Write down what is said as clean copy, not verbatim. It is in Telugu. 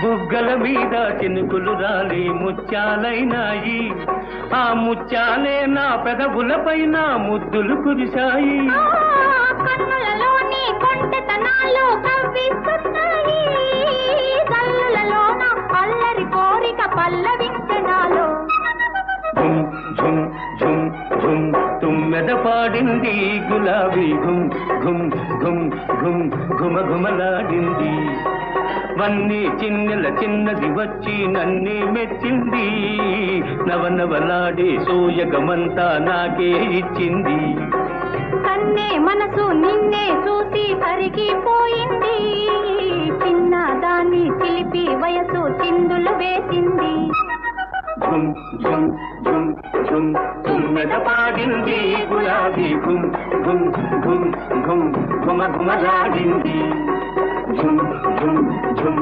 బుగ్గల మీద చినుకులు రాలి ముత్యాలైనాయి, ఆ ముత్యాలే నా పెదవులపైన ముద్దులు కురిశాయి. కన్నులలోని కొంటెతనాలు కవ్విస్తున్నాయి, కళ్ళలోన అల్లరి కోరిక పల్లవించనాలో. ఝుమ్ ఝుమ్ ఝుమ్ ఝుమ్ తుమ్మెద పాడింది గులాబీ ఘుమ్ ఘుమ్ ఘుమ్ ఘుమ్ ఘుమ ఘుమలాడింది. వన్నీ చిన్నెల చిన్నది వచ్చి నన్నే మెచ్చింది, నవనవలాడే సోయగమంతా నాకే ఇచ్చింది. కన్నే మనసు నిన్నే చూసి కరిగిపోయింది, చిన్న దాన్ని చిలిపి వయసు చిందులు వేసింది. ఝుమ్ ఝుమ్ ఝుమ్ ఝుమ్ తుమ్మెద పాడింది గులాబీ ఘుమ్ ఘుమ్ ఘుమ్ ఘుమ్ ఘుమ ఘుమలాడింది. ఝుమ్ ఝుమ్ ఝుమ్